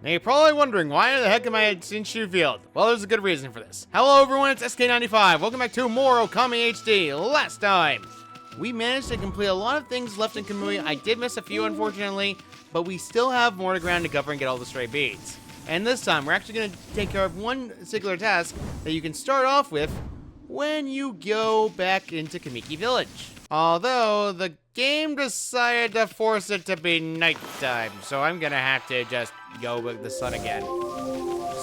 Now you're probably wondering, why the heck am I at Shinshu Field? Well, there's a good reason for this. Hello everyone, it's SK95. Welcome back to more Okami HD. Last time, we managed to complete a lot of things left in Kamui. I did miss a few, unfortunately, but we still have more ground to cover and get all the stray beads. And this time, we're actually going to take care of one singular task that you can start off with when you go back into Kamiki Village. Although, the game decided to force it to be nighttime, so I'm gonna have to just go with the sun again.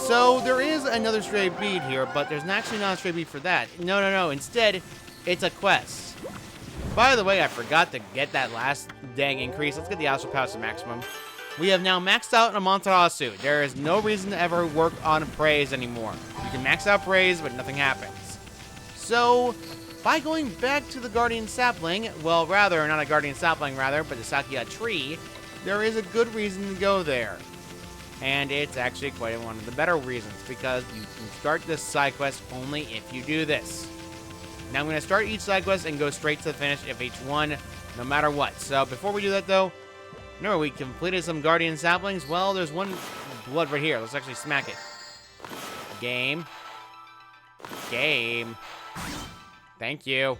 So, there is another stray bead here, but there's actually not a stray bead for that. No, instead, it's a quest. By the way, I forgot to get that last dang increase. Let's get the Astral Power to maximum. We have now maxed out Amaterasu. There is no reason to ever work on Craze anymore. You can max out Craze, but nothing happens. So, by going back to the Guardian Sapling, well, rather, not a Guardian Sapling, rather, but the Sakia tree, there is a good reason to go there. And it's actually quite one of the better reasons, because you can start this side quest only if you do this. Now, I'm going to start each side quest and go straight to the finish of each one, no matter what. So, before we do that, though, remember, we completed some Guardian Saplings. Well, there's one blood right here. Let's actually smack it. Game. Thank you.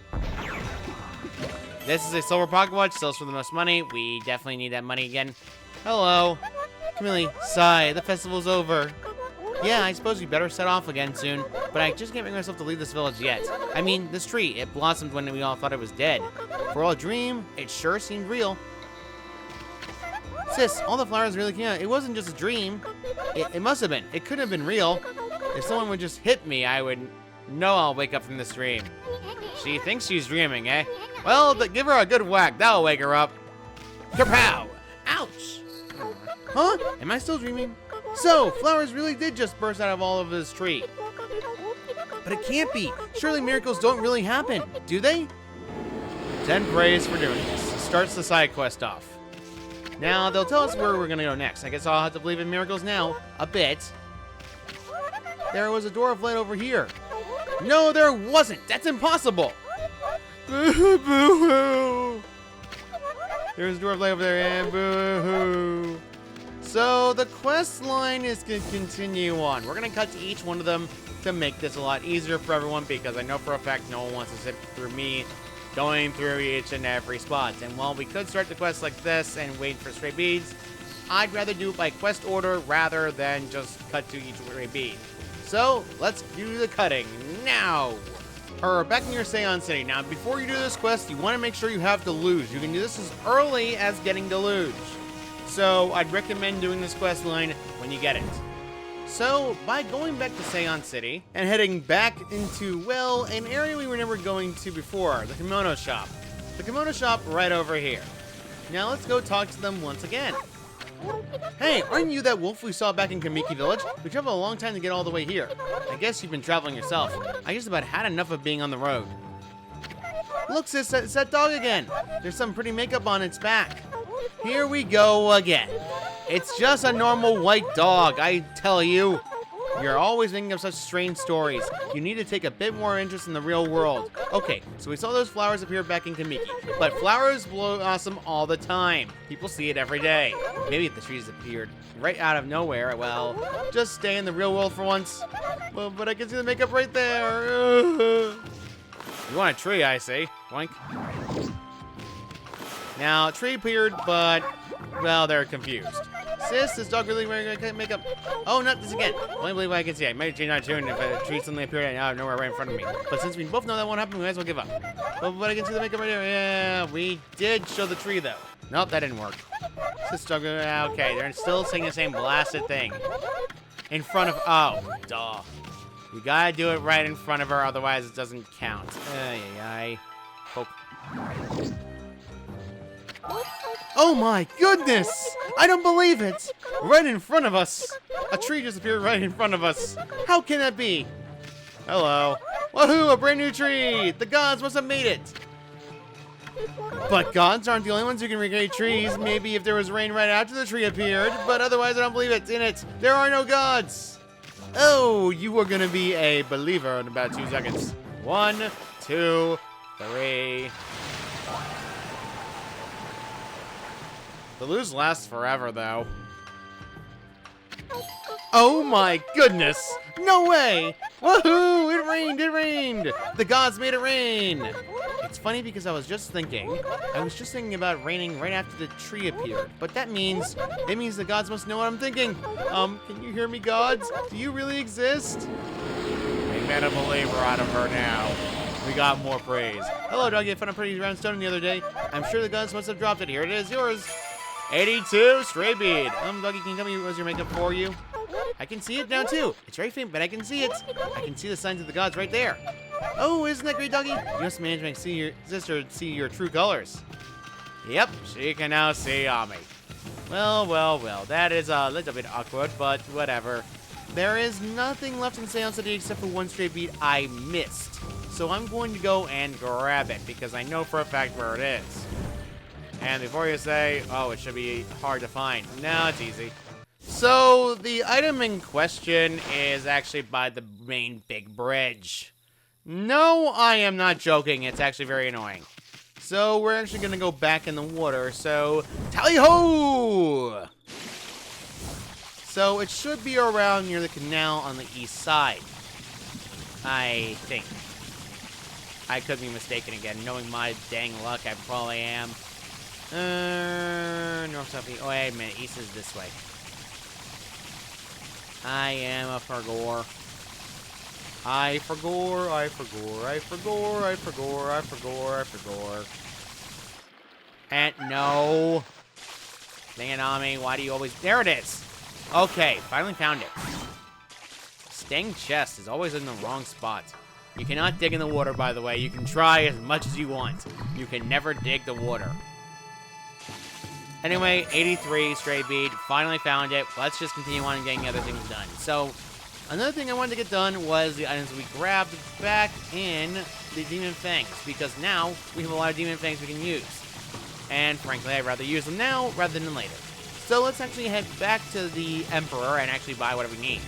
This is a silver pocket watch, sells for the most money. We definitely need that money again. Hello. Camille, sigh, the festival's over. Yeah, I suppose we better set off again soon, but I just can't bring myself to leave this village yet. I mean, this tree, it blossomed when we all thought it was dead. For all a dream, it sure seemed real. Sis, all the flowers really came out. It wasn't just a dream. It must have been. It couldn't have been real. If someone would just hit me, I would know I'll wake up from this dream. She thinks she's dreaming, eh? Well, give her a good whack. That'll wake her up. Kapow! Ouch! Huh? Am I still dreaming? So, flowers really did just burst out of all of this tree. But it can't be. Surely miracles don't really happen, do they? 10 praise for doing this. Starts the side quest off. Now, they'll tell us where we're gonna go next. I guess I'll have to believe in miracles now. A bit. There was a door of light over here. No, there wasn't. That's impossible. Boo-hoo. There's a door of light over there, and boo-hoo. So, the quest line is going to continue on. We're going to cut to each one of them to make this a lot easier for everyone, because I know for a fact no one wants to sit through me going through each and every spot. And while we could start the quest like this and wait for stray beads, I'd rather do it by quest order rather than just cut to each stray bead. So, let's do the cutting now. Or back in your Seance City. Now, before you do this quest, you want to make sure you have Deluge. You can do this as early as getting Deluge. So, I'd recommend doing this quest line when you get it. So, by going back to Seance City and heading back into, well, an area we were never going to before, the kimono shop. The kimono shop right over here. Now, let's go talk to them once again. Hey, aren't you that wolf we saw back in Kamiki Village? We traveled a long time to get all the way here. I guess you've been traveling yourself. I just about had enough of being on the road. Look, sis, it's that dog again. There's some pretty makeup on its back. Here we go again. It's just a normal white dog, I tell you. You're always thinking of such strange stories. You need to take a bit more interest in the real world. Okay, so we saw those flowers appear back in Kamiki, but flowers blossom all the time. People see it every day. Maybe if the trees appeared right out of nowhere, well, just stay in the real world for once. Well, but I can see the makeup right there. You want a tree, I see. Boink. Now, tree appeared, but, well, they're confused. Sis, this dog really wearing makeup? Oh, not this again. Only believe what I can see. I might change my tune if a tree suddenly appeared out of nowhere right in front of me. But since we both know that won't happen, we might as well give up. But I can see the makeup right here. Yeah, we did show the tree, though. Nope, that didn't work. Sis, dog, okay, they're still saying the same blasted thing. In front of, oh, duh. You gotta do it right in front of her, otherwise it doesn't count. Poke. Oh my goodness! I don't believe it! Right in front of us! A tree just appeared right in front of us. How can that be? Hello. Woohoo! A brand new tree! The gods must have made it! But gods aren't the only ones who can recreate trees. Maybe if there was rain right after the tree appeared, but otherwise I don't believe it's in it. There are no gods! Oh, you are gonna be a believer in about 2 seconds. 1, 2, 3... The lose lasts forever, though. Oh my goodness! No way! Woohoo! It rained! It rained! The gods made it rain! It's funny because I was just thinking about raining right after the tree appeared. But it means the gods must know what I'm thinking. Can you hear me, gods? Do you really exist? We met a believer out of her now. We got more praise. Hello, doggy. I found a pretty round stone the other day. I'm sure the gods must have dropped it. Here it is, yours. 82 stray bead. Doggy, can you tell me what was your makeup for you? I can see it now too. It's very faint, but I can see it. I can see the signs of the gods right there. Oh, isn't that great, doggy? You must manage to see your sister see your true colors. Yep, she can now see Ami. Well. That is a little bit awkward, but whatever. There is nothing left in Salem City except for one stray bead I missed. So I'm going to go and grab it because I know for a fact where it is. And before you say, oh, it should be hard to find. No, it's easy. So the item in question is actually by the main big bridge. No, I am not joking. It's actually very annoying. So we're actually going to go back in the water. So tally-ho! So it should be around near the canal on the east side. I think. I could be mistaken again. Knowing my dang luck, I probably am. North, south, east. Oh, wait a minute. East is this way. I am a forgore. I forgore. And no. Dang it, Ami. Why do you always... There it is. Okay, finally found it. Staying chest is always in the wrong spot. You cannot dig in the water, by the way. You can try as much as you want. You can never dig the water. Anyway, 83 stray bead. Finally found it. Let's just continue on and getting other things done. So, another thing I wanted to get done was the items we grabbed back in the Demon Fangs. Because now, we have a lot of Demon Fangs we can use. And frankly, I'd rather use them now rather than later. So let's actually head back to the Emperor and actually buy whatever we need.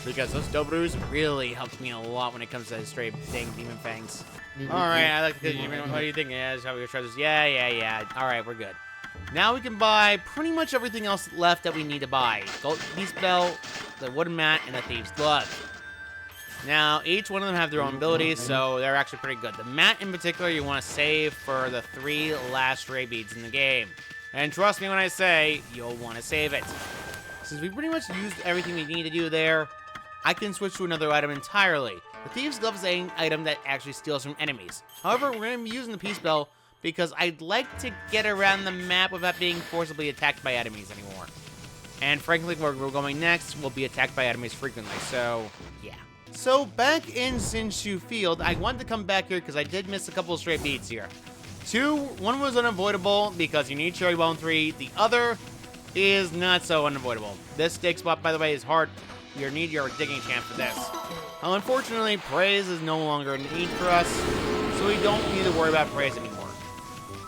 Because those Dobrus really helped me a lot when it comes to stray dang Demon Fangs. Alright, I like the... What do you think? Yeah, shall we try this? Yeah. Alright, we're good. Now we can buy pretty much everything else left that we need to buy. Gold Beast Belt, the Wooden Mat, and the Thieves' Glove. Now, each one of them have their own abilities, so they're actually pretty good. The mat in particular, you want to save for the 3 last stray beads in the game. And trust me when I say, you'll want to save it. Since we pretty much used everything we need to do there, I can switch to another item entirely. The Thieves' Glove is an item that actually steals from enemies. However, we're going to be using the Peace Bell because I'd like to get around the map without being forcibly attacked by enemies anymore. And frankly, where we're going next, we'll be attacked by enemies frequently, so yeah. So back in Sinshu Field, I wanted to come back here because I did miss a couple of stray beats here. One was unavoidable because you need Cherry Bone 3. The other is not so unavoidable. This dig spot, by the way, is hard. You need your digging champ for this. Unfortunately, Praise is no longer a need for us, so we don't need to worry about Praise anymore.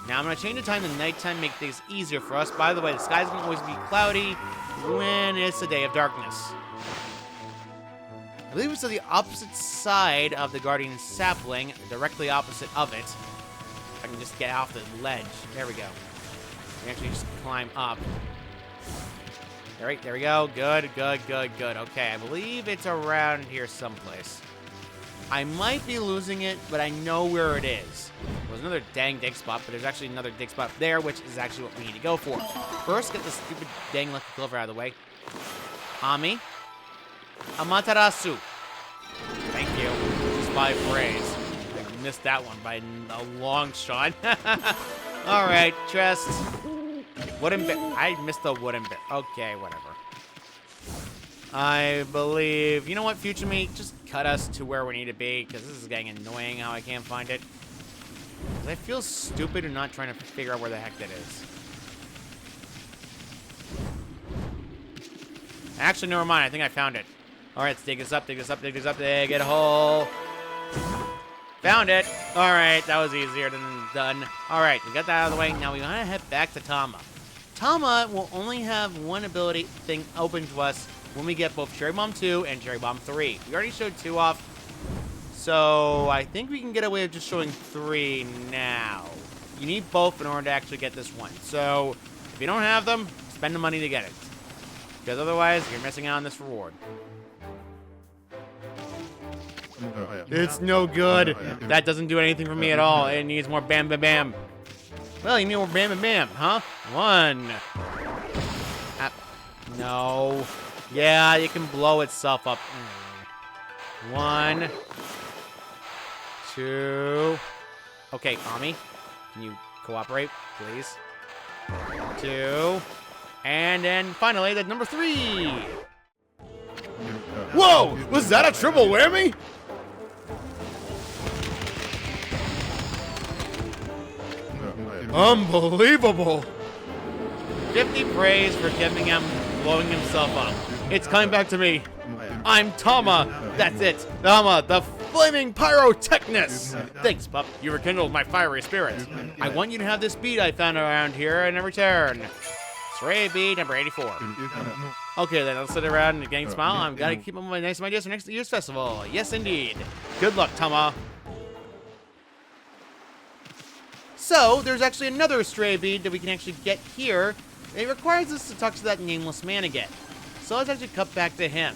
Now, I'm going to change the time to nighttime, make things easier for us. By the way, the sky's going to always be cloudy when it's a day of darkness. I believe it's to the opposite side of the Guardian Sapling, directly opposite of it. If I can just get off the ledge. There we go. We actually just climb up. All right, there we go. Good. Okay, I believe it's around here someplace. I might be losing it, but I know where it is. There's another dang dig spot, but there's actually another dig spot there, which is actually what we need to go for. First, get this stupid dang Lucky Clover out of the way. Ami. Amaterasu. Thank you. Just by Praise. I missed that one by a long shot. Alright, chest. Wooden bit. I missed the wooden bit. Okay, whatever. I believe... You know what, future me? Just cut us to where we need to be, because this is getting annoying how I can't find it. I feel stupid and not trying to figure out where the heck that is. Actually, never mind. I think I found it. Alright, let's dig this up. Dig a hole. Found it. Alright, that was easier than done. Alright, we got that out of the way. Now we gotta head back to Tama. Tama will only have one ability thing open to us when we get both Cherry Bomb 2 and Cherry Bomb 3. We already showed 2 off, so I think we can get away with just showing 3 now. You need both in order to actually get this one. So if you don't have them, spend the money to get it. Because otherwise, you're missing out on this reward. It's no good. That doesn't do anything for me at all. It needs more bam bam bam. Well, you need more bam bam bam, huh? 1. No. Yeah, it can blow itself up. 1. 2. Okay, Okami, can you cooperate, please? 2. And then finally, the number 3. Whoa! Was that a triple whammy? Unbelievable! 50 praise for giving him, blowing himself up. It's coming back to me. I'm Tama. That's it. Tama, the flaming pyrotechnist. Thanks, pup. You rekindled my fiery spirit. I want you to have this bead I found around here in return. Stray bead number 84. Okay, then I'll sit around and getting smile. I'm gotta keep my nice ideas for next year's festival. Yes, indeed. Good luck, Tama. So, there's actually another stray bead that we can actually get here. It requires us to talk to that nameless man again. So let's actually cut back to him.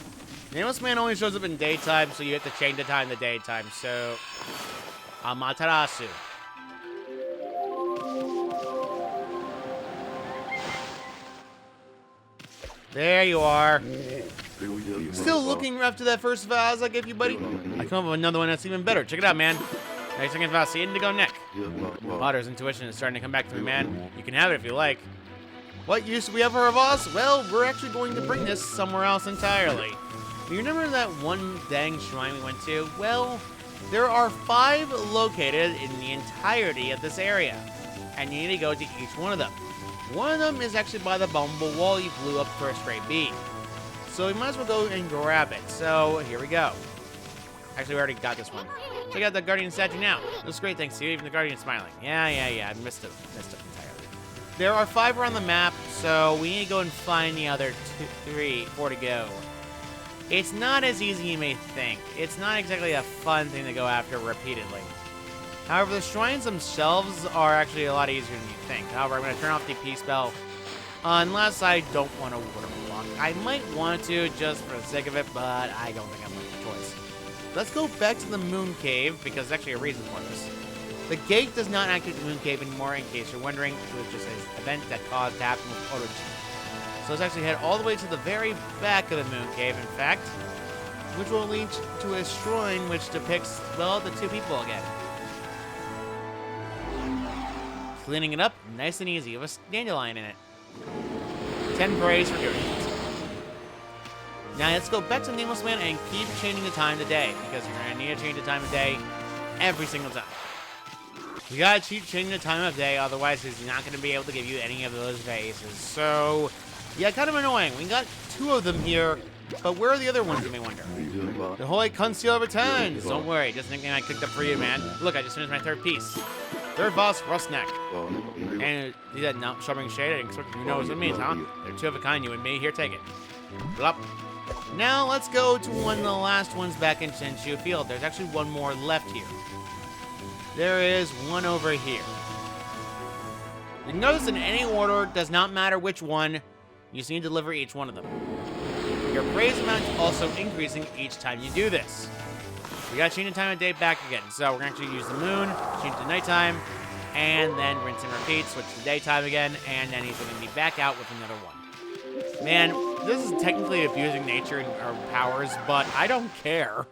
Nameless man only shows up in daytime, so you have to change the time to daytime. So, Amaterasu. There you are. Still looking after that first vase I gave you, buddy? I come up with another one that's even better. Check it out, man. Next second vase, the indigo neck. Potter's intuition is starting to come back to me, man. You can have it if you like. What use do we have for a vase? Well, we're actually going to bring this somewhere else entirely. You remember that one dang shrine we went to? Well, there are 5 located in the entirety of this area, and you need to go to each one of them. One of them is actually by the bumble wall you blew up for a stray bead. So we might as well go and grab it. So here we go. Actually, we already got this one. Check out the Guardian statue now. Looks great, thanks to you. Even the Guardian's smiling. Yeah. I missed it entirely. There are 5 around the map, so we need to go and find the other 4 to go. It's not as easy as you may think. It's not exactly a fun thing to go after repeatedly. However, the shrines themselves are actually a lot easier than you think. However, I'm going to turn off the peace spell unless I don't want to water block. I might want to just for the sake of it, but I don't think I'm going to have a choice. Let's go back to the Moon Cave, because there's actually a reason for this. The gate does not activate the Moon Cave anymore, in case you're wondering. It was just an event that caused to happen with Orange. So let's actually head all the way to the very back of the Moon Cave, in fact, which will lead to a shrine which depicts, well, the 2 people again. Cleaning it up, nice and easy, with a dandelion in it. 10 praise for doing it. Now let's go back to the Nameless Man and keep changing the time of the day, because you're going to need to change the time of day every single time. You gotta keep changing the time of day, otherwise he's not going to be able to give you any of those vases. So, yeah, kind of annoying. We got 2 of them here, but where are the other ones, you may wonder? The Holy Conceal returns! Don't worry, just a nickname I cooked up for you, man. Look, I just finished my 3rd piece. 3rd boss, Rustneck. And see that not sharpening shade? I didn't expect you know what it means, huh? They're 2 of a kind, you and me. Here, take it. Blop. Now, let's go to one of the last ones back in Shenshu Field. There's actually one more left here. There is one over here. You notice in any order, does not matter which one, you just need to deliver each one of them. Your praise amount is also increasing each time you do this. We gotta change the time of day back again. So we're gonna actually use the moon, change to nighttime, and then rinse and repeat, switch to daytime again, and then he's gonna be back out with another one. Man, this is technically abusing nature and our powers, but I don't care.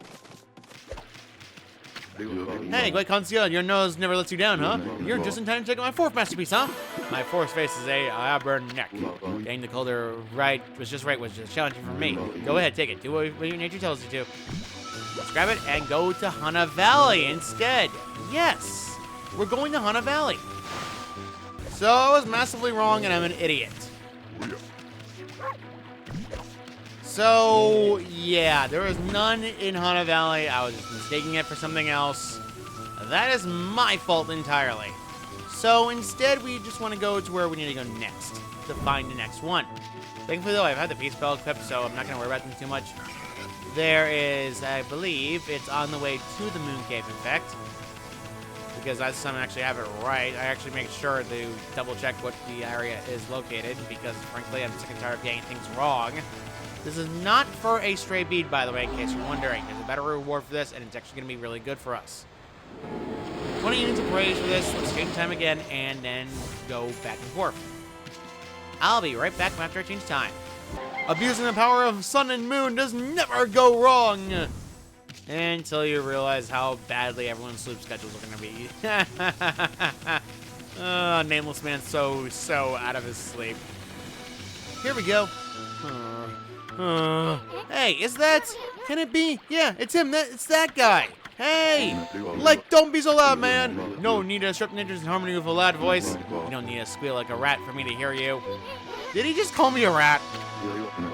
Hey, Great Conceal, your nose never lets you down, huh? You're just in time to check out my 4th masterpiece, huh? My 4th face is a auburn neck. Getting the color right was just challenging for me. Go ahead, take it. Do what your nature tells you to. Let's grab it and go to Hana Valley instead. Yes, we're going to Hana Valley. So I was massively wrong and I'm an idiot. So, yeah, there was none in Hana Valley. I was just mistaking it for something else. That is my fault entirely. So, instead, we just want to go to where we need to go next to find the next one. Thankfully, though, I've had the peace spell equipped, so I'm not going to worry about them too much. There is, I believe, it's on the way to the Moon Cave, in fact. because that's time I actually have it right. I actually make sure to double check what the area is located because, frankly, I'm sick and tired of getting things wrong. This is not for a stray bead, by the way, in case you're wondering. There's a better reward for this, and it's actually going to be really good for us. 20 units of praise for this. Let's change time again, and then go back and forth. I'll be right back after I change time. Abusing the power of sun and moon does never go wrong! Until you realize how badly everyone's sleep schedules are going to be. Nameless man's so out of his sleep. Here we go. Hey, is that? Can it be? Yeah, it's him. It's that guy. Hey! Like, don't be so loud, man! No need to disrupt ninjas in harmony with a loud voice. You don't need to squeal like a rat for me to hear you. Did he just call me a rat?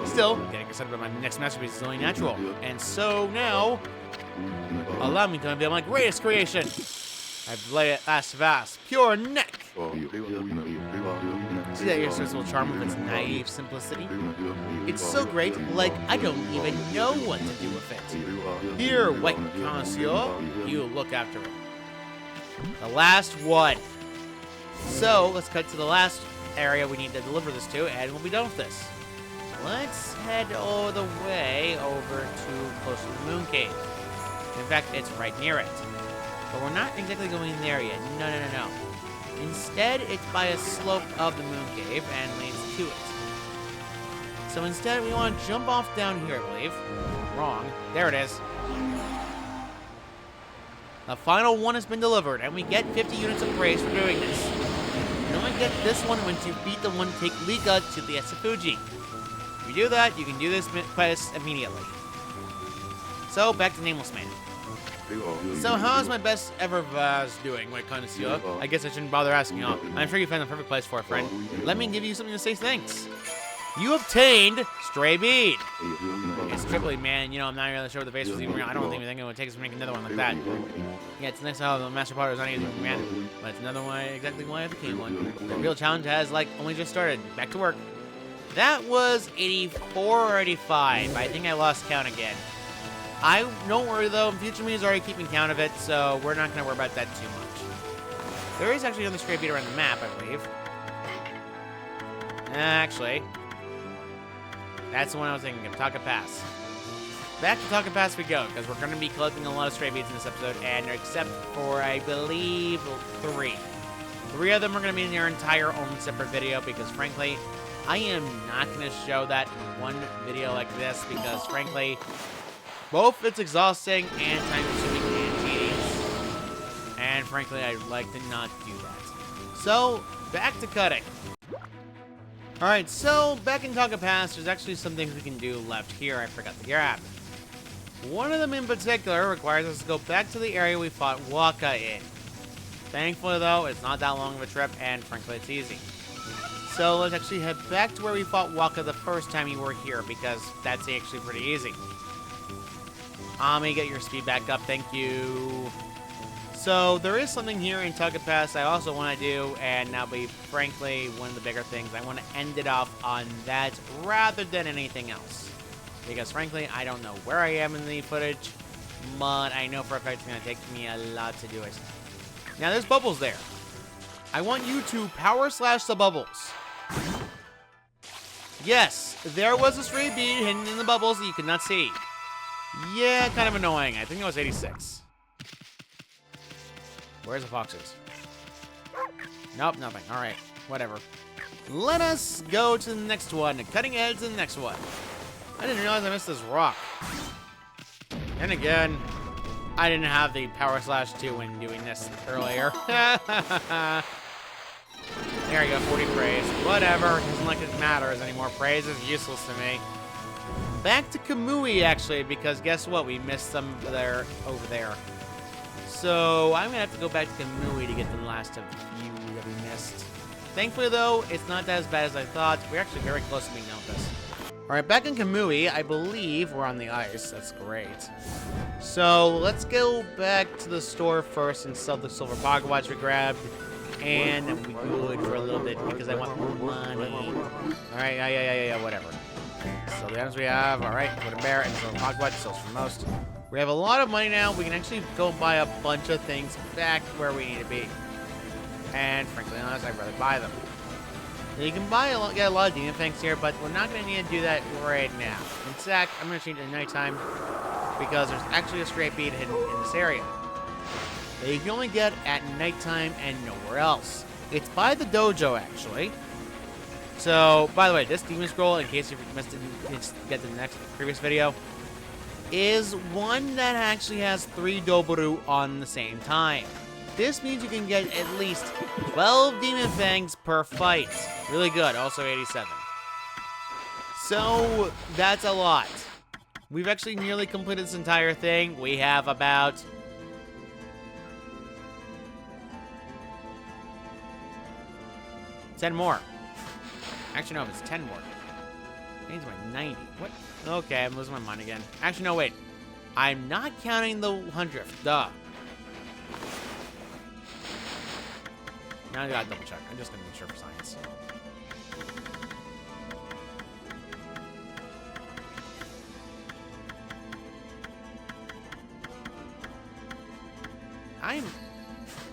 Still, getting excited about my next masterpiece is only natural. And so now, allow me to unveil my greatest creation. I play it vast, pure neck. See that irresistible charm of its naive simplicity? It's so great, like I don't even know what to do with it. Here, white connoisseur, you look after it. The last one. So, let's cut to the last area we need to deliver this to, and we'll be done with this. Let's head all the way over to close to the moon cave. In fact, it's right near it. But we're not exactly going there yet. No. Instead, it's by a slope of the moon cave and leads to it. So instead, we want to jump off down here, I believe. Wrong. There it is. The final one has been delivered, and we get 50 units of praise for doing this. You only get this one once you beat the one to take Lika to the Fuji. If you do that, you can do this quest immediately. So, back to Nameless Man. So, how's my best ever vase doing, white connoisseur? I guess I shouldn't bother asking, huh? I'm sure you found the perfect place for it, friend. Let me give you something to say thanks. You obtained Stray Bead. It's triply, man. You know, I'm not really sure what the base was even real. I don't even think it would take us to make another one like that. Yeah, it's nice how the Master Potter is not easy, man. But it's another why, exactly why I became one. The real challenge has, like, only just started. Back to work. That was 84 or 85. I think I lost count again. Don't worry though, Future Me is already keeping count of it, so we're not going to worry about that too much. There is actually another stray bead around the map, I believe. Actually, that's the one I was thinking of, Taka Pass. Back to Taka Pass we go, because we're going to be collecting a lot of stray beads in this episode, and except for, I believe, 3. 3 of them are going to be in their entire own separate video, because frankly, I am not going to show that in one video like this, because frankly, both it's exhausting and time-consuming and tedious. And frankly, I'd like to not do that. So, back to cutting. Alright, so back in Taka Pass, there's actually some things we can do left here I forgot to grab. One of them in particular requires us to go back to the area we fought Waka in. Thankfully, though, it's not that long of a trip, and frankly, it's easy. So let's actually head back to where we fought Waka the first time you were here, because that's actually pretty easy. Ami, get your speed back up, thank you. So, there is something here in Taka Pass I also want to do, and that'll be, frankly, one of the bigger things. I want to end it off on that rather than anything else. Because, frankly, I don't know where I am in the footage, but I know for a fact it's going to take me a lot to do it. Now, there's bubbles there. I want you to power slash the bubbles. Yes, there was a stray bead hidden in the bubbles that you could not see. Yeah, kind of annoying. I think it was 86. Where's the foxes? Nope, nothing. Alright, whatever. Let us go to the next one. Cutting heads to the next one. I didn't realize I missed this rock. And again, I didn't have the power slash 2 when doing this earlier. There you go, 40 praise. Whatever, doesn't like it matters anymore. Praise is useless to me. Back to Kamui, actually, because guess what? We missed some there over there. So I'm gonna have to go back to Kamui to get the last of the few that we missed. Thankfully, though, it's not as bad as I thought. We're actually very close to being done with this. All right, back in Kamui, I believe we're on the ice. That's great. So let's go back to the store first and sell the silver pocket watch we grabbed. And we good for a little bit because I want more money. All right, yeah, whatever. So the items we have, alright, wooden bear and some hogwood, sells for most. We have a lot of money now. We can actually go buy a bunch of things back where we need to be. And frankly honest, I'd rather buy them. Now, you can buy get a lot of demon fangs here, but we're not going to need to do that right now. In fact, I'm going to change it to nighttime because there's actually a stray bead hidden in this area that you can only get at nighttime and nowhere else. It's by the dojo, actually. So, by the way, this demon scroll, in case you missed it, get to the previous video, is one that actually has 3 Doboru on the same time. This means you can get at least 12 demon fangs per fight. Really good. Also 87. So, that's a lot. We've actually nearly completed this entire thing. We have about... $10 more. Actually, no, if it's 10 more. I need my 90. What? Okay, I'm losing my mind again. Actually, no, wait. I'm not counting the 100th. Duh. Now I gotta double check. I'm just gonna make sure for science.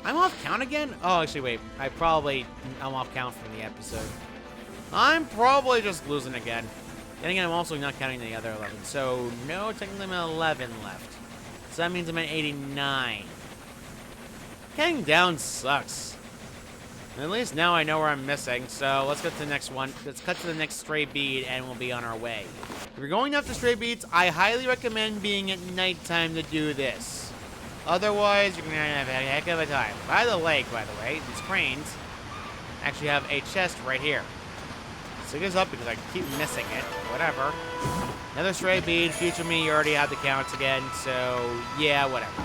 I'm off count again? Oh, actually, wait. I'm off count from the episode. I'm probably just losing again. Then again, I'm also not counting the other 11. So, no, technically I'm at 11 left. So that means I'm at 89. Counting down sucks. At least now I know where I'm missing, so let's get to the next one. Let's cut to the next stray bead, and we'll be on our way. If you're going after stray beads, I highly recommend being at nighttime to do this. Otherwise, you're going to have a heck of a time. By the lake, by the way, these cranes actually have a chest right here. So it goes up because I keep missing it. Whatever. Another stray bead. Future me, you already have the counts again, so yeah, whatever.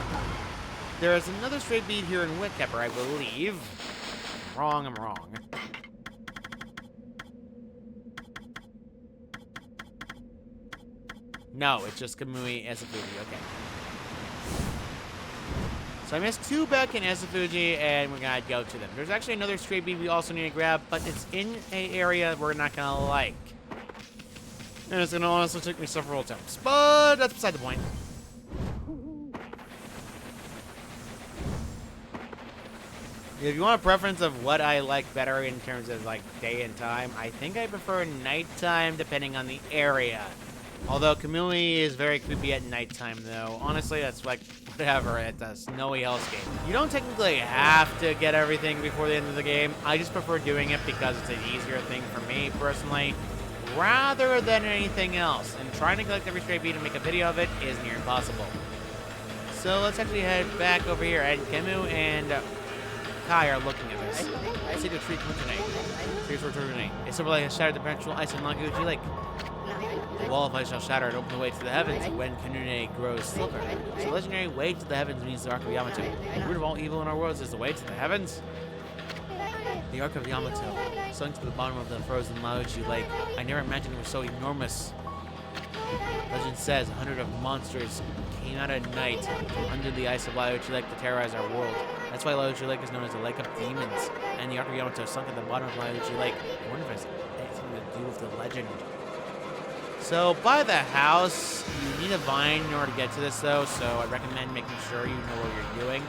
There is another stray bead here in Whitcapper, I believe. I'm wrong. No, it's just Kamui Esafuji. Okay. So I missed 2 back in Esafuji, and we're gonna go to them. There's actually another stray bead we also need to grab, but it's in an area we're not gonna like. And it's gonna honestly take me several attempts. But that's beside the point. If you want a preference of what I like better in terms of like day and time, I think I prefer nighttime depending on the area. Although Kamui is very creepy at nighttime though. Honestly, that's like whatever, it's a snowy hellscape. You don't technically have to get everything before the end of the game. I just prefer doing it because it's an easier thing for me personally, rather than anything else. And trying to collect every stray bead and make a video of it is near impossible. So let's actually head back over here. And Kemu and Kai are looking at this. I see the tree Kuntunate. Trees were Kuntunate. It's over like a shattered dimensional ice in Laguchi Lake. The wall of ice shall shatter and open the way to the heavens when Kunune grows silver. So legendary way to the heavens means the Ark of Yamato. The root of all evil in our worlds is the way to the heavens. The Ark of Yamato, sunk to the bottom of the frozen Laoji Lake. I never imagined it was so enormous. Legend says 100 of monsters came out at night from under the ice of Laoji Lake to terrorize our world. That's why Laoji Lake is known as the Lake of Demons. And the Ark of Yamato sunk at the bottom of Laoji Lake. I wonder if it has anything to do with the legend. So, by the house, you need a vine in order to get to this, though, so I recommend making sure you know what you're doing.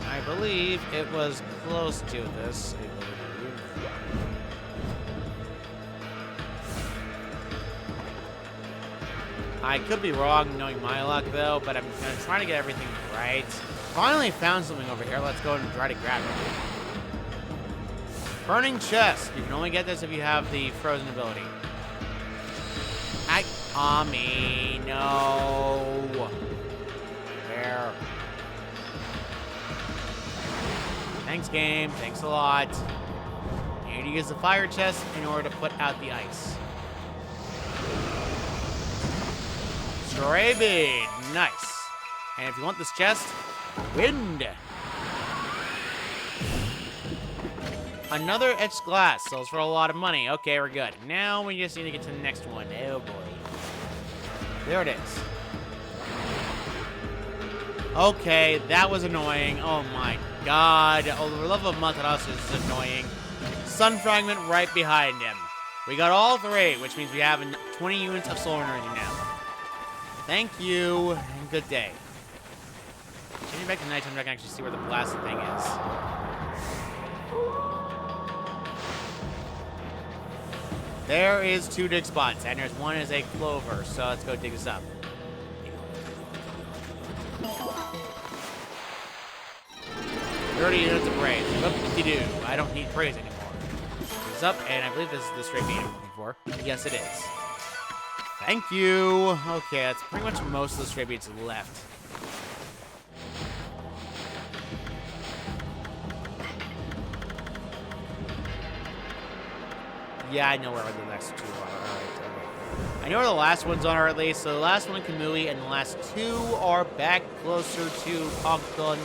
I believe it was close to this. I could be wrong knowing my luck, though, but I'm going to try to get everything right. Finally found something over here. Let's go and try to grab it. Burning chest. You can only get this if you have the frozen ability. Okami, no. Where? Thanks, game. Thanks a lot. You need to use the fire chest in order to put out the ice. Stray bead. Nice. And if you want this chest, wind. Another etched glass. Sells for a lot of money. Okay, we're good. Now we just need to get to the next one. Oh, boy. There it is. Okay, that was annoying. Oh, my God. Oh, the level of Matarasu is annoying. sun fragment right behind him. We got all 3, which means we have 20 units of solar energy now. Thank you, and good day. Changing back to nighttime, I can actually see where the blasted thing is. There is 2 dig spots, and there's 1 is a clover, so let's go dig this up. 30 units of praise. Whoop-de-doo. I don't need praise anymore. It's up, and I believe this is the straight bead I'm looking for. Yes, it is. Thank you. Okay, that's pretty much most of the straight beads left. Yeah, I know where the next 2 are. Alright, okay. I know where the last ones are, at least. So the last one in Kamui, and the last 2 are back closer to Pogdon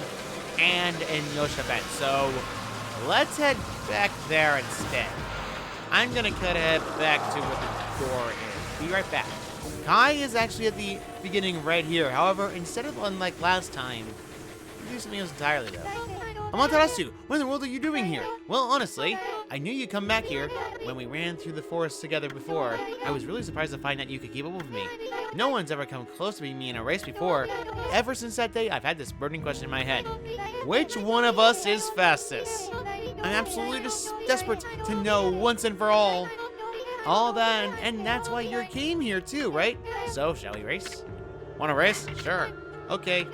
and in Yoshibet. So let's head back there instead. I'm gonna head back to where the door is. Be right back. Kai is actually at the beginning right here. However, instead of unlike last time, we do something else entirely though. Amaterasu, what in the world are you doing here? Well, honestly, I knew you'd come back here. When we ran through the forest together before, I was really surprised to find that you could keep up with me. No one's ever come close to beating me in a race before. Ever since that day, I've had this burning question in my head. Which one of us is fastest? I'm absolutely desperate to know once and for all. All that, and that's why you came here too, right? So, shall we race? Want to race? Sure. Okay.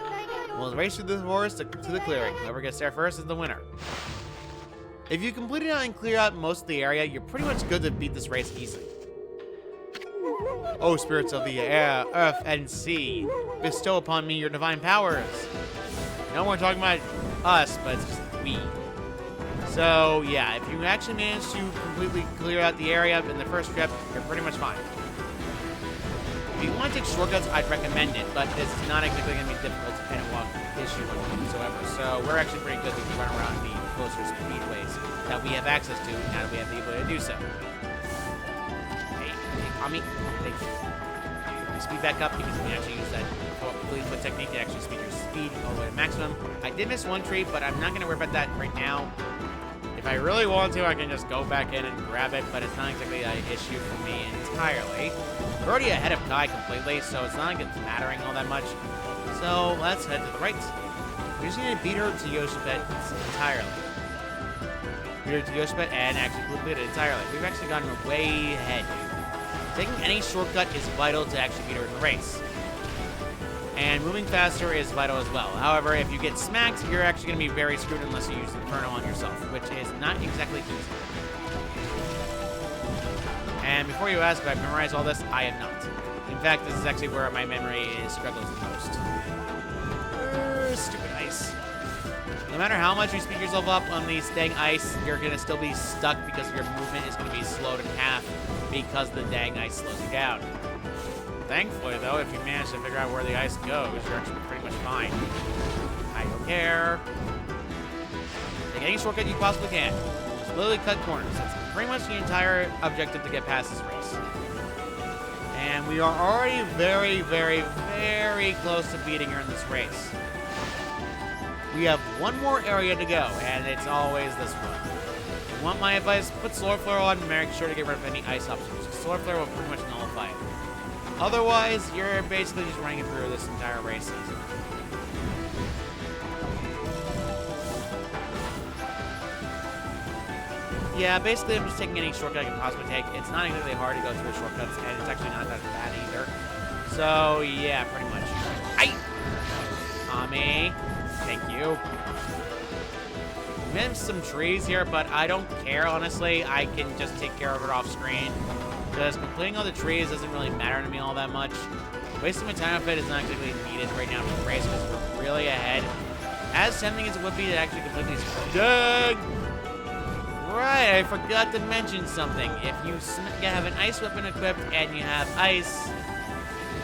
We'll race through the forest to the clearing. Whoever gets there first is the winner. If you complete it out and clear out most of the area, you're pretty much good to beat this race easily. Oh, spirits of the air, earth, and sea, bestow upon me your divine powers. No more talking about us, but it's just we. So, yeah, if you actually manage to completely clear out the area in the first trip, you're pretty much fine. If you want to take shortcuts, I'd recommend it, but it's not exactly going to be difficult to kind of walk issue whatsoever. So we're actually pretty good to run around the closer speedways that we have access to now that we have the ability to do so. Hey, Okami, thank you. Speed back up because you can actually use that Fleetfoot technique to actually speed your speed all the way to maximum. I did miss 1 tree, but I'm not going to worry about that right now. If I really want to, I can just go back in and grab it, but it's not exactly an issue for me entirely. We're already ahead of Kai completely, so it's not like it's mattering all that much. So let's head to the right. We just need to beat her to Yoshibet entirely. Beat her to Yoshibet and actually complete it entirely. We've actually gotten way ahead. Taking any shortcut is vital to actually beat her in the race. And moving faster is vital as well. However, if you get smacked, you're actually going to be very screwed unless you use Inferno on yourself, which is not exactly easy. And before you ask if I've memorized all this, I have not. In fact, this is actually where my memory struggles the most. Stupid ice. No matter how much you speed yourself up on the dang ice, you're going to still be stuck because your movement is going to be slowed in half because the dang ice slows you down. Thankfully, though, if you manage to figure out where the ice goes, you're actually pretty much fine. I don't care. Take any shortcut you possibly can. Just literally cut corners. That's pretty much the entire objective to get past this race. And we are already very, very, very close to beating her in this race. We have 1 more area to go, and it's always this one. If you want my advice, put Solar Flare on and make sure to get rid of any ice obstacles. Solar Flare will pretty much nullify it. Otherwise, you're basically just running through this entire race season. Yeah, basically I'm just taking any shortcut I can possibly take. It's not exactly hard to go through shortcuts, and it's actually not that bad either. So, yeah, pretty much. Aye! Tommy, thank you. Missed some trees here, but I don't care, honestly. I can just take care of it off screen. Because completing all the trees doesn't really matter to me all that much. Wasting my time with it is not exactly needed right now for the race because we're really ahead. As tempting as it would be to actually complete these... Dang! Right, I forgot to mention something. If you have an ice weapon equipped and you have ice,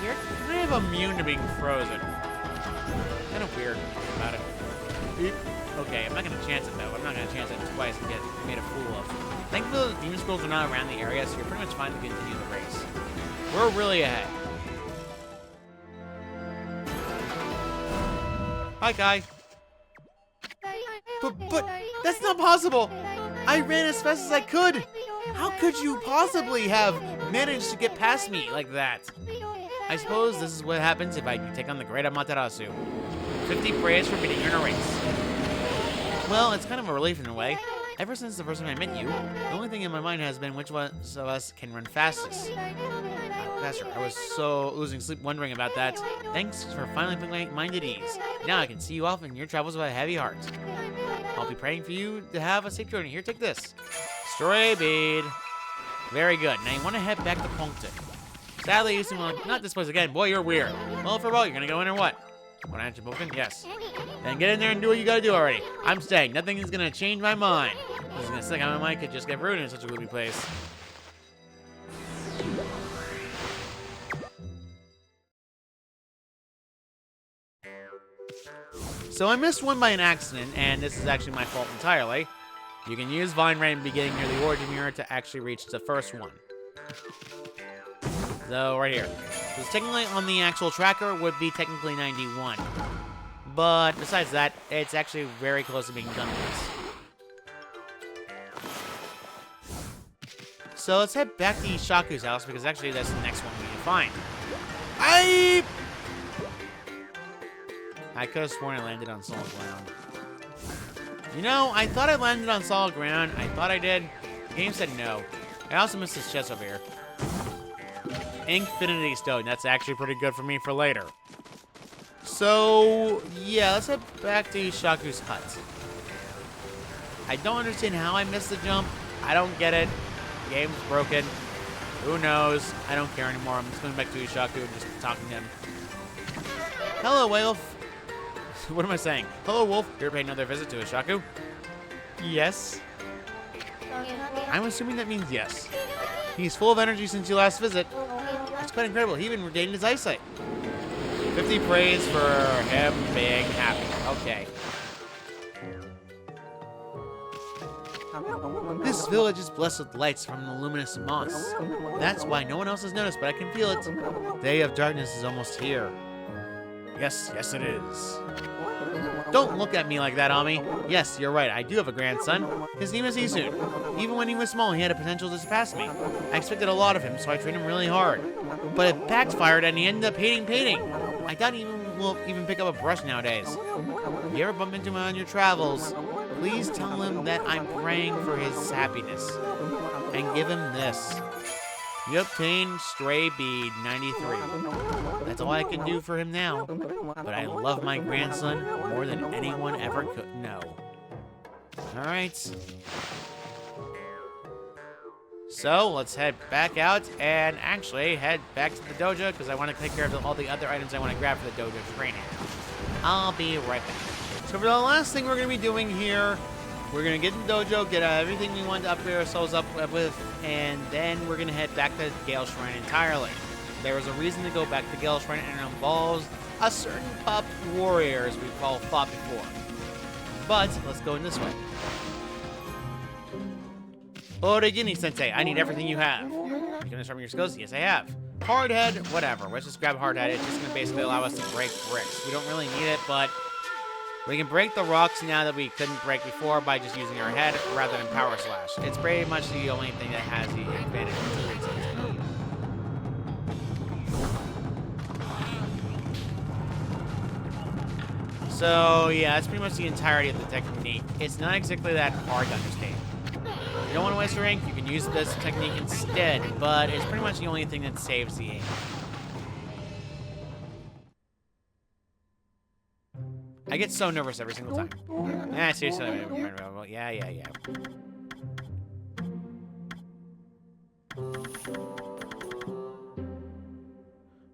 you're kind of immune to being frozen. Kind of weird about it. Okay, I'm not going to chance it though. I'm not going to chance it twice and get made a fool of. Thankfully, the demon scrolls are not around the area, so you're pretty much fine to continue the race. We're really ahead. Hi, Kai. But that's not possible. I ran as fast as I could! How could you possibly have managed to get past me like that? I suppose this is what happens if I take on the great Amaterasu. 50 praise for beating you in a race. Well, it's kind of a relief in a way. Ever since the first time I met you, the only thing in my mind has been which one of us can run fastest. Faster. I was so losing sleep wondering about that. Thanks for finally putting my mind at ease. Now I can see you off in your travels with a heavy heart. I'll be praying for you to have a safe journey. Here, take this. Stray Bead. Very good. Now you want to head back to Puncton. Sadly, you seem like not this place again. Boy, you're weird. Well, for what? You're gonna go in or what? Want to enter Puncton? Yes. Then get in there and do what you gotta do already. I'm staying. Nothing is gonna change my mind. This is gonna stick on my mind. Could just get ruined in such a gloomy place. So I missed one by an accident, and this is actually my fault entirely. You can use Vine Ray in beginning near the origin mirror to actually reach the first one. So, right here. Because technically on the actual tracker would be technically 91. But besides that, it's actually very close to being done with this. So let's head back to Ishaku's house, because actually that's the next one we need to find. I could have sworn I landed on solid ground. You know, I thought I landed on solid ground. I thought I did. The game said no. I also missed this chest over here. Infinity Stone. That's actually pretty good for me for later. So, yeah, let's head back to Ishaku's hut. I don't understand how I missed the jump. I don't get it. The game's broken. Who knows? I don't care anymore. I'm just going back to Ishaku and just talking to him. Hello, Wolf. What am I saying? Hello, Wolf. Here to pay another visit to Ishaku? Yes. I'm assuming that means yes. He's full of energy since your last visit. It's quite incredible. He even regained his eyesight. 50 praise for him being happy. Okay. This village is blessed with lights from the luminous moss. That's why no one else has noticed, but I can feel it. The day of darkness is almost here. Yes, yes it is. Don't look at me like that, Ami. Yes, you're right. I do have a grandson. His name is Isun. Even when he was small, he had a potential to surpass me. I expected a lot of him, so I trained him really hard. But it backfired, and he ended up hating painting. I doubt he will even pick up a brush nowadays. If you ever bump into him on your travels, please tell him that I'm praying for his happiness. And give him this. You obtained Stray Bead 93. That's all I can do for him now. But I love my grandson more than anyone ever could know. Alright. So, let's head back out and actually head back to the dojo because I want to take care of all the other items I want to grab for the dojo training. I'll be right back. So for the last thing we're going to be doing here, we're going to get in the dojo, get everything we want to upgrade ourselves up with, and then we're going to head back to Gale Shrine entirely. There was a reason to go back to Gale Shrine, and it involves a certain pup warrior, as we've all fought before. But, let's go in this way. Origini-sensei, I need everything you have. You can sharpen your skills? Yes, I have. Hard head, whatever. Let's just grab hard head. It's just going to basically allow us to break bricks. We don't really need it, but we can break the rocks now that we couldn't break before by just using our head rather than power slash. It's pretty much the only thing that has the advantage. So yeah, that's pretty much the entirety of the technique. It's not exactly that hard to understand. If you don't want to waste your ink, you can use this technique instead, but it's pretty much the only thing that saves the ink. I get so nervous every single time. Yeah, seriously. Yeah.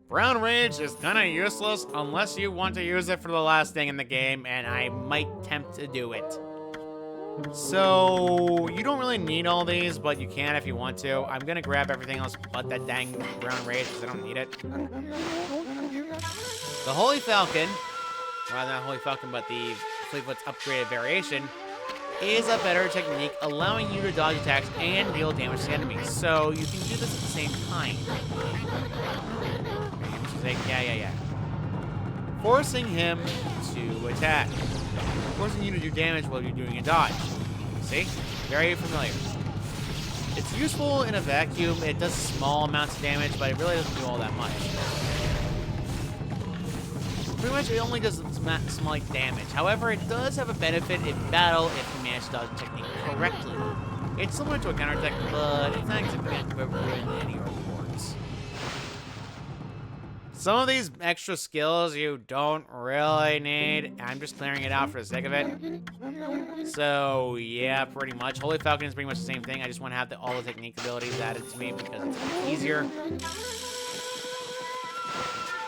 Brown Rage is kinda useless unless you want to use it for the last thing in the game, and I might tempt to do it. So, you don't really need all these, but you can if you want to. I'm gonna grab everything else but that dang Brown Rage because I don't need it. The Holy Falcon, rather not Holy Falcon, but the Fleetfoot's upgraded variation, is a better technique, allowing you to dodge attacks and deal damage to enemies. So, you can do this at the same time. Yeah. Forcing him to attack. Forcing you to do damage while you're doing a dodge. See? Very familiar. It's useful in a vacuum. It does small amounts of damage, but it really doesn't do all that much. Pretty much, it only does slight damage. However, it does have a benefit in battle if you manage to dodge the technique correctly. It's similar to a counterattack, but it's not exactly going to ruin any rewards. Some of these extra skills you don't really need. I'm just clearing it out for the sake of it. So, yeah, pretty much. Holy Falcon is pretty much the same thing. I just want to have all the technique abilities added to me because it's easier.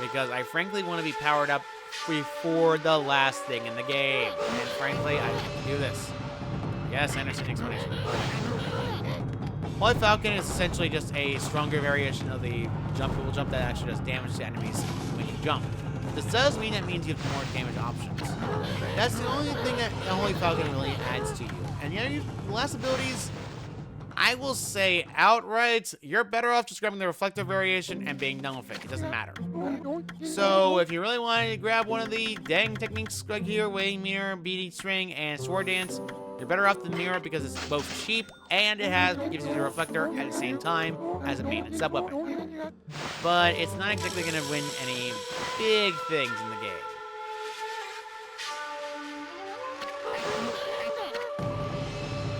Because I frankly want to be powered up before the last thing in the game. And frankly, I can do this. Yes, I understand the explanation. Holy Falcon is essentially just a stronger variation of the jumpable jump that actually does damage to enemies when you jump. This does mean that means you have more damage options. That's the only thing that the Holy Falcon really adds to you. And the last abilities, I will say outright, you're better off just grabbing the reflective variation and being done with it. It doesn't matter. So if you really wanted to grab one of the dang techniques like here, Wave Mirror, Bead String, and Sword Dance, you're better off than Mirror because it's both cheap and it gives you the reflector at the same time as a main and sub weapon. But it's not exactly going to win any big things in the game.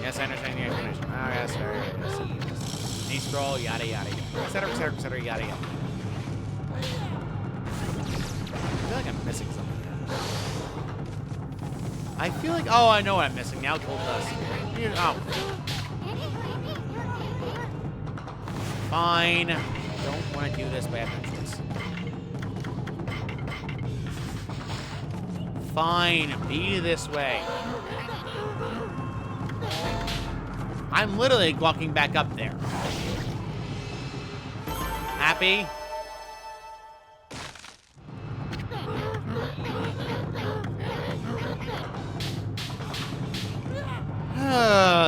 Yes, I understand the explanation. Oh, yes, yes. D-scroll, yada, yada, etc., etc., etc., yada, yada. I feel like I'm missing something here. I feel like... Oh, I know what I'm missing now. Gold dust. Oh. Fine. I don't want to do this, but I have no choice. Fine. Be this way. I'm literally walking back up there. Happy?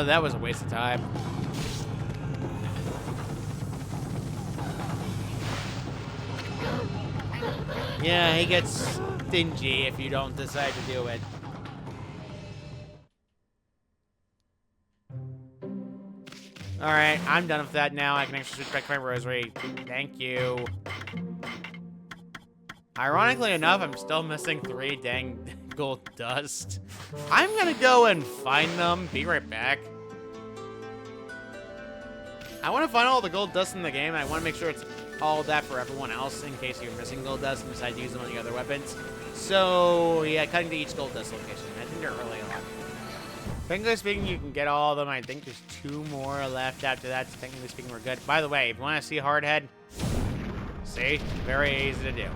That was a waste of time. Yeah, he gets stingy if you don't decide to do it. Alright, I'm done with that now. I can actually switch back to my rosary. Thank you. Ironically enough, I'm still missing 3 dang gold dust. I'm gonna go and find them. Be right back. I want to find all the gold dust in the game. I want to make sure it's all that for everyone else in case you're missing gold dust and decide to use them on the other weapons. So, yeah, cutting to each gold dust location. I think they're really a lot. Technically speaking, you can get all of them. I think there's 2 more left after that. So technically speaking, we're good. By the way, if you want to see Hardhead, see? Very easy to do.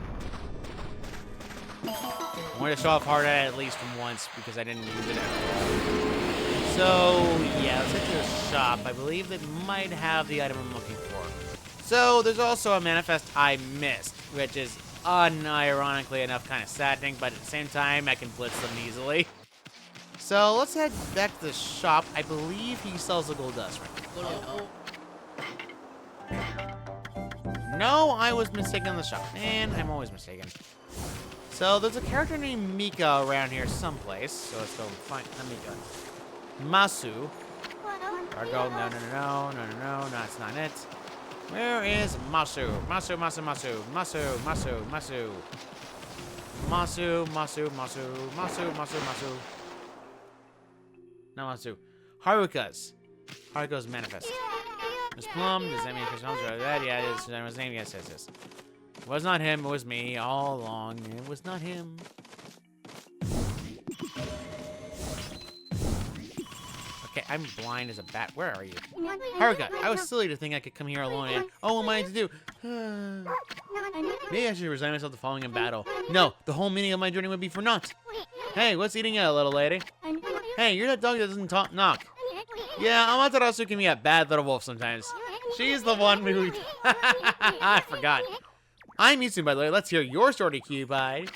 I want to show off Hardhead at least once because I didn't use it ever. So, yeah, let's head to the shop. I believe they might have the item I'm looking for. So, there's also a manifest I missed, which is unironically enough kind of saddening, but at the same time, I can blitz them easily. So, let's head back to the shop. I believe he sells the gold dust right now. No, I was mistaken on the shop. Man, I'm always mistaken. So, there's a character named Mika around here someplace. So, let's go find Mika. Masu. Argo, no, that's not it. Where is Masu? Masu. No, Masu. Haruka's manifest. Miss Plum, does that mean Chris Holmes or that? Yeah, it's his name. Yes. It was not him, it was me all along. It was not him. Okay, I'm blind as a bat. Where are you? Haruka, I was silly to think I could come here alone and... Oh, what am I to do? Maybe I should resign myself to following in battle. No, the whole meaning of my journey would be for naught. Hey, what's eating you, little lady? Hey, you're that dog that doesn't knock. Yeah, Amaterasu can be a bad little wolf sometimes. She's the one who... I forgot. I'm Mitsu, by the way. Let's hear your story, Cupid.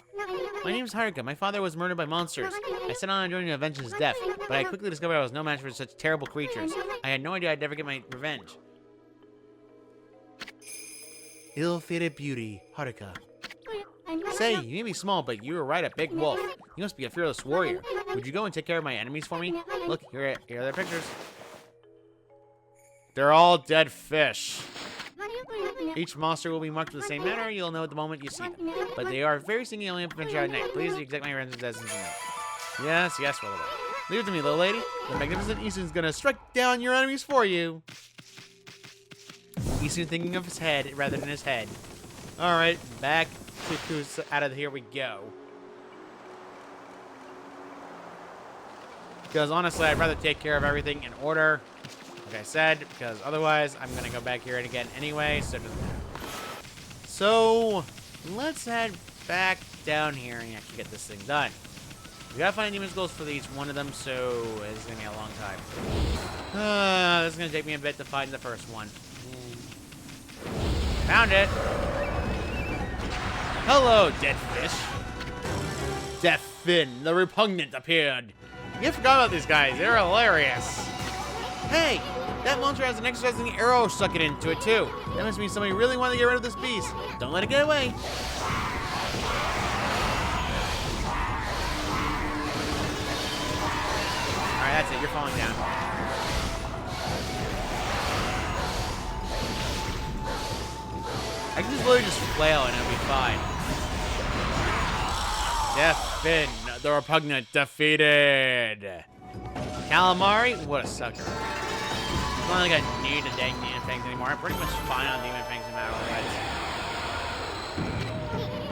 My name is Haruka. My father was murdered by monsters. I set on a journey to avenge his death, but I quickly discovered I was no match for such terrible creatures. I had no idea I'd ever get my revenge. Ill-fated beauty, Haruka. Say, you may be small, but you were right, a big wolf. You must be a fearless warrior. Would you go and take care of my enemies for me? Look, here are their pictures. They're all dead fish. Each monster will be marked in the same manner. You'll know the moment you see them. But they are very stingy only adventure at night. Please exact my ransom as Yes, yes, well, leave it to me, little lady. The magnificent Isun's gonna strike down your enemies for you. Isun thinking of his head rather than his head. Alright, back to out of here we go. Because honestly, I'd rather take care of everything in order, like I said, because otherwise I'm going to go back here again anyway, so it doesn't matter. So, let's head back down here and actually get this thing done. We got to find demon skulls for each one of them, so it's going to be a long time. This is going to take me a bit to find the first one. Found it! Hello, dead fish. Death Fin, the repugnant, appeared. You forgot about these guys. They're hilarious. Hey, that monster has an exercising arrow stuck into it, too. That must mean somebody really wanted to get rid of this beast. Don't let it get away. Alright, that's it. You're falling down. I can just literally just flail and it'll be fine. Death Fin, the repugnant, defeated. Calamari, what a sucker. It's not like I need a dang demon fangs anymore. I'm pretty much fine on demon fangs no matter what.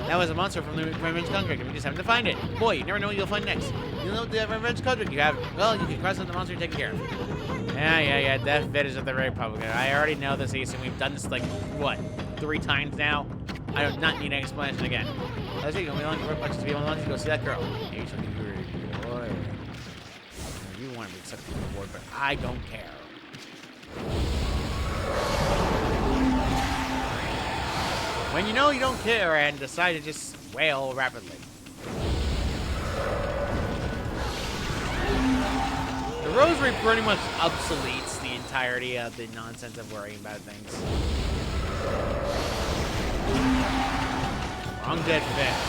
That was a monster from the Revenge Contract. We just happen to find it. Boy, you never know what you'll find next. You know what the Revenge Contract you have? Well, you can cross out the monster and take care of it. Yeah. Death Fin is at the Republic. I already know this, Ace, and we've done this like, what, 3 times now? I do not need an explanation again. Let's see, you want to go see that girl. You should be very boy. You want to be accepted the reward, but I don't care. When you know you don't care and decide to just wail rapidly. The rosary pretty much obsoletes the entirety of the nonsense of worrying about things. Wrong dead fish.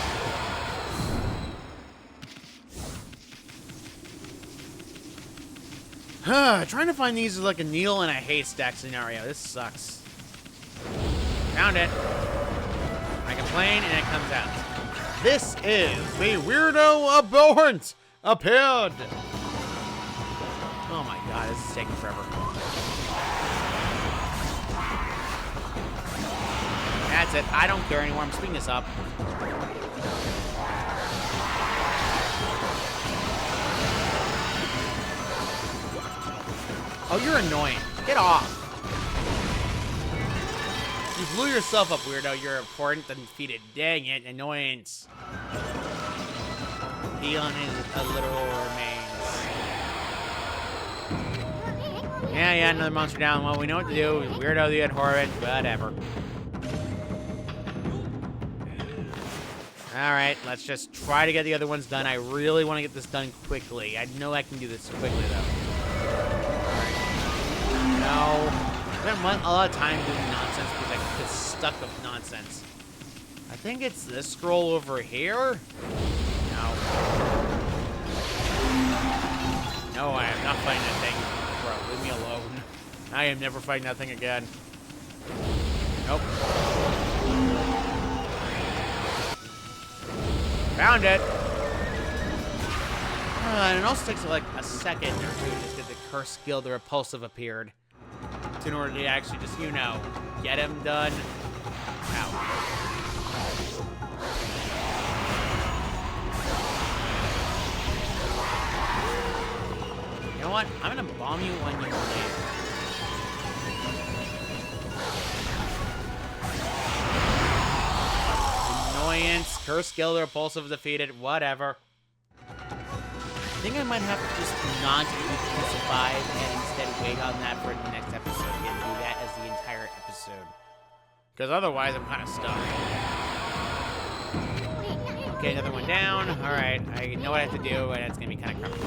Trying to find these is like a needle in a haystack scenario. This sucks. Found it. I complain and it comes out. This is the weirdo abhorrent appeared. Oh my god, this is taking forever. That's it. I don't care anymore. I'm speeding this up. Oh, you're annoying. Get off. You blew yourself up, weirdo. You're important and defeated. Dang it. Annoyance. Healing is a literal remains. Yeah, another monster down. Well, we know what to do. Weirdo the abhorrent. Whatever. Alright, let's just try to get the other ones done. I really want to get this done quickly. I know I can do this quickly, though. No. I spent a lot of time doing nonsense because I get stuck with nonsense. I think it's this scroll over here? No. No, I am not fighting that thing. Bro, leave me alone. I am never fighting that thing again. Nope. Found it. And it also takes like a second or two to just get the curse skill, the repulsive appeared. In order to actually just, you know, get him done. Ow. You know what? I'm gonna bomb you when you leave. Annoyance, curse skill, repulsive defeated, whatever. I think I might have to just not survive and instead wait on that for the next episode and do that as the entire episode. Because otherwise I'm kind of stuck. Okay, another one down. Alright, I know what I have to do, and it's going to be kind of crappy.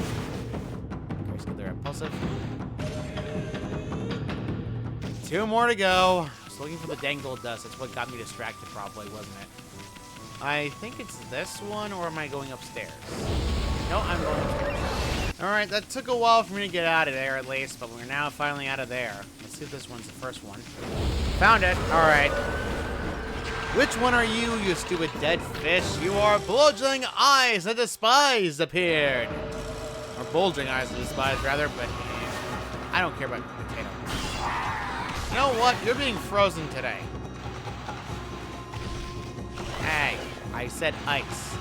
Curse skill, repulsive. 2 more to go. I was looking for the dang gold dust. That's what got me distracted probably, wasn't it? I think it's this one, or am I going upstairs? No, I'm going upstairs. Alright, that took a while for me to get out of there, at least, but we're now finally out of there. Let's see if this one's the first one. Found it. Alright. Which one are you, you stupid dead fish? You are bulging eyes, the despise appeared. Or bulging eyes, the despise, rather, but I don't care about potato. You know what? You're being frozen today. Hey, I said ice.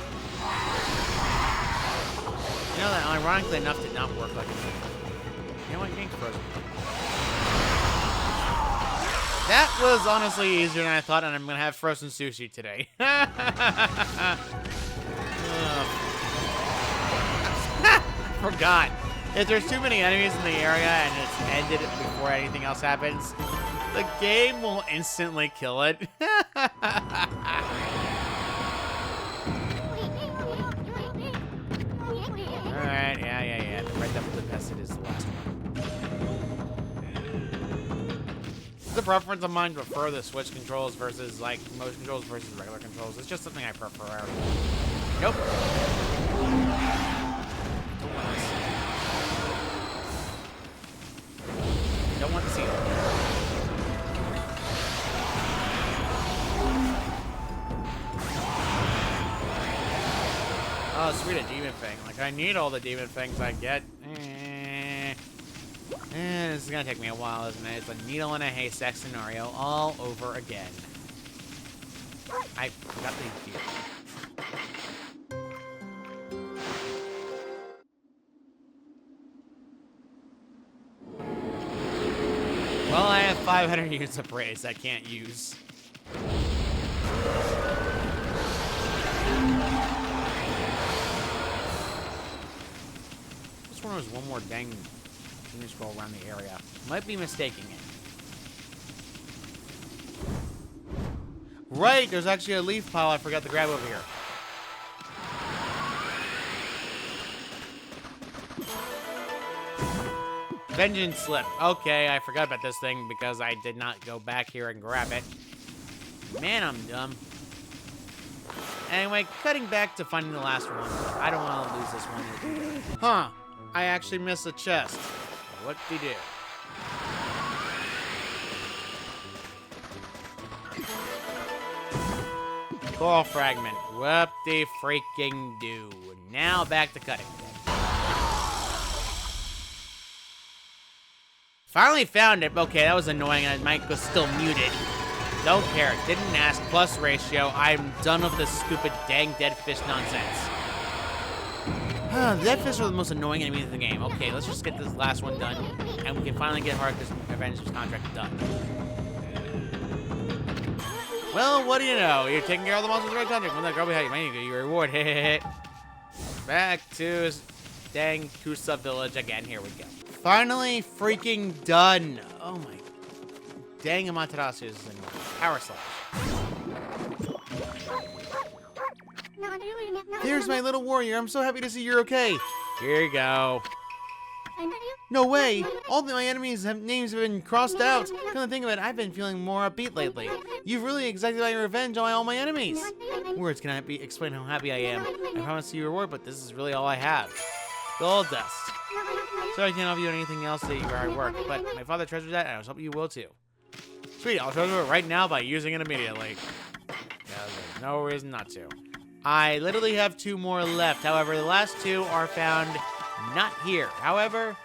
You know that, ironically enough, did not work like it did. You know what? You're being frozen. That was honestly easier than I thought, and I'm gonna have frozen sushi today. Forgot. If there's too many enemies in the area and it's ended before anything else happens, the game will instantly kill it. Alright, yeah. Right up with the pested is the last one. The preference of mine to prefer the Switch controls versus like motion controls versus regular controls. It's just something I prefer. Nope. Don't want to see it. Oh, sweet, a demon thing. Like, I need all the demon things I get. This is gonna take me a while, isn't it? It's a needle in a haystack scenario all over again. I forgot the deal. Well, I have 500 units of praise I can't use. This one was one more dang scroll around the area. Might be mistaking it. Right, there's actually a leaf pile I forgot to grab over here. Vengeance slip. Okay, I forgot about this thing because I did not go back here and grab it. Man, I'm dumb. Anyway, cutting back to finding the last one. I don't want to lose this one either. Huh. I actually missed a chest. What-de-do. Coral fragment. Whoop-de-freaking-do. Now back to cutting. Finally found it. Okay, that was annoying, and my mic was still muted. Don't care. Didn't ask. Plus ratio. I'm done with this stupid dang dead fish nonsense. The dead fish are the most annoying enemies in the game. Okay, let's just get this last one done, and we can finally get Harkus Avenger's contract done. Well, what do you know? You're taking care of the monsters right contract. When that girl behind you, might get your reward. Back to dang Kusa Village again. Here we go. Finally freaking done. Oh my dang Amaterasu is in power slash. There's my little warrior. I'm so happy to see you're okay. Here you go. No way. All my enemies' names have been crossed out. Come to think of it, I've been feeling more upbeat lately. You've really exacted my revenge on all my enemies. Words cannot explain how happy I am. I promise you a reward, but this is really all I have. Gold dust. Sorry I can't offer you anything else that where I work, but my father treasures that, and I was hoping you will too. Sweet, I'll treasure it right now by using it immediately. Yeah, there's no reason not to. I literally have 2 more left. However, the last 2 are found not here. However,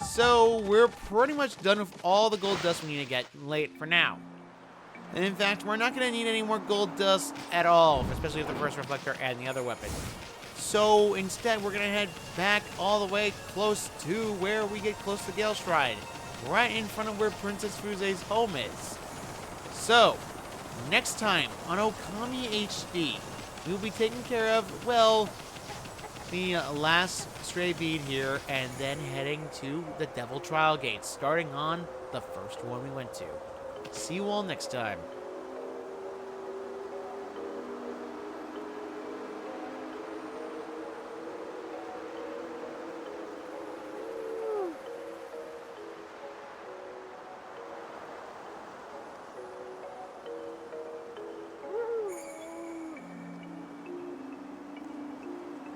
so we're pretty much done with all the gold dust we need to get late for now. And in fact, we're not going to need any more gold dust at all, especially with the first reflector and the other weapon. So instead, we're going to head back all the way close to where we get close to Gale Stride, right in front of where Princess Fuze's home is. So, next time on Okami HD, we'll be taking care of, well, the last stray bead here, and then heading to the Devil Trial Gates, starting on the first one we went to. See you all next time.